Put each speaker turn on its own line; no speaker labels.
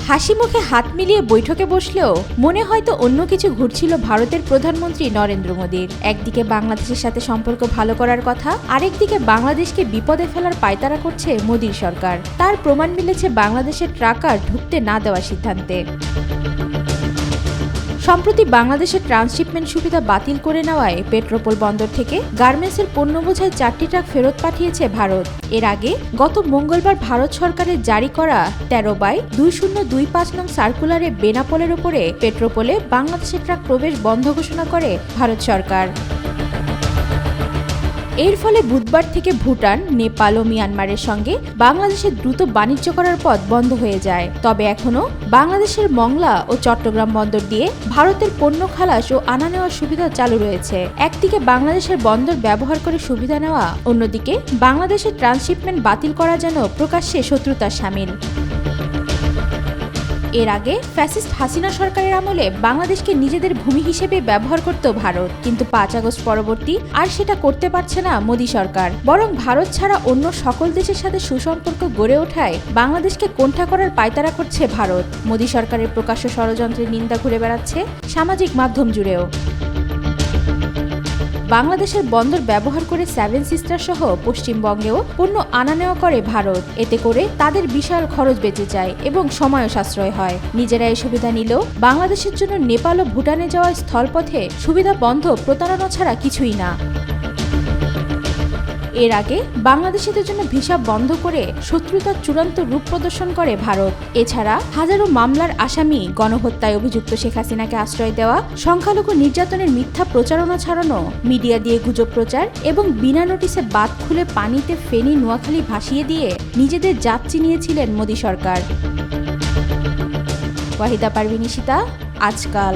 হাসি মুখে হাত মিলিয়ে বৈঠকে বসলেও মনে হয়তো অন্য কিছু ঘুরছিল ভারতের প্রধানমন্ত্রী নরেন্দ্র মোদীর। একদিকে বাংলাদেশের সাথে সম্পর্ক ভালো করার কথা, আরেকদিকে বাংলাদেশকে বিপদে ফেলার পায়তারা করছে মোদীর সরকার। তার প্রমাণ মিলেছে বাংলাদেশের ট্রাকার ঢুকতে না দেওয়ার সিদ্ধান্তে। সম্প্রতি বাংলাদেশের ট্রান্সশিপমেন্ট সুবিধা বাতিল করে নেওয়ায় পেট্রোপোল বন্দর থেকে গার্মেন্টসের পণ্য বোঝাই 4টি ট্রাক ফেরত পাঠিয়েছে ভারত। এর আগে গত মঙ্গলবার ভারত সরকারের জারি করা 13/2025 নং সার্কুলারে বেনাপোলের উপরে পেট্রোপোলে বাংলাদেশের ট্রাক প্রবেশ বন্ধ ঘোষণা করে ভারত সরকার। এর ফলে বুধবার থেকে ভুটান, নেপাল ও মিয়ানমারের সঙ্গে বাংলাদেশের দ্রুত বাণিজ্য করার পথ বন্ধ হয়ে যায়। তবে এখনও বাংলাদেশের মংলা ও চট্টগ্রাম বন্দর দিয়ে ভারতের পণ্য খালাস ও আনা নেওয়ার সুবিধা চালু রয়েছে। একদিকে বাংলাদেশের বন্দর ব্যবহার করে সুবিধা নেওয়া, অন্যদিকে বাংলাদেশের ট্রান্সশিপমেন্ট বাতিল করা যেন প্রকাশ্যে শত্রুতার শামিল। এর আগে ফ্যাসিস্ট হাসিনা সরকারের আমলে বাংলাদেশকে নিজেদের ভূমি হিসেবে ব্যবহার করত ভারত, কিন্তু 5 আগস্ট পরবর্তী আর সেটা করতে পারছে না মোদী সরকার। বরং ভারত ছাড়া অন্য সকল দেশের সাথে সুসম্পর্ক গড়ে ওঠায় বাংলাদেশকে কোণঠা করার পায়তারা করছে ভারত। মোদী সরকারের প্রকাশ্য ষড়যন্ত্রের নিন্দা ঘুরে বেড়াচ্ছে সামাজিক মাধ্যম জুড়েও। বাংলাদেশের বন্দর ব্যবহার করে 7 সিস্টার সহ পশ্চিমবঙ্গেও পণ্য আনা নেওয়া করে ভারত। এতে করে তাদের বিশাল খরচ বেঁচে যায় এবং সময়ও সাশ্রয় হয়। নিজেরা এই সুবিধা নিলেও বাংলাদেশের জন্য নেপাল ও ভুটানে যাওয়ার স্থলপথে সুবিধা বন্ধ প্রতারণা ছাড়া কিছুই না। এর আগে বাংলাদেশিদের জন্য ভিসা বন্ধ করে শত্রুতার চূড়ান্ত রূপ প্রদর্শন করে ভারত। এছাড়া হাজারো মামলার আসামি, গণহত্যায় অভিযুক্ত শেখ হাসিনাকে আশ্রয় দেওয়া, সংখ্যালঘু নির্যাতনের মিথ্যা প্রচারণা ছড়ানো, মিডিয়া দিয়ে গুজব প্রচার এবং বিনা নোটিশে বাঁধ খুলে পানিতে ফেনী, নোয়াখালী ভাসিয়ে দিয়ে নিজেদের জাত চিনিয়েছিলেন মোদী সরকার। ওয়াহিদা পারভিন ইশিতা, আজকাল।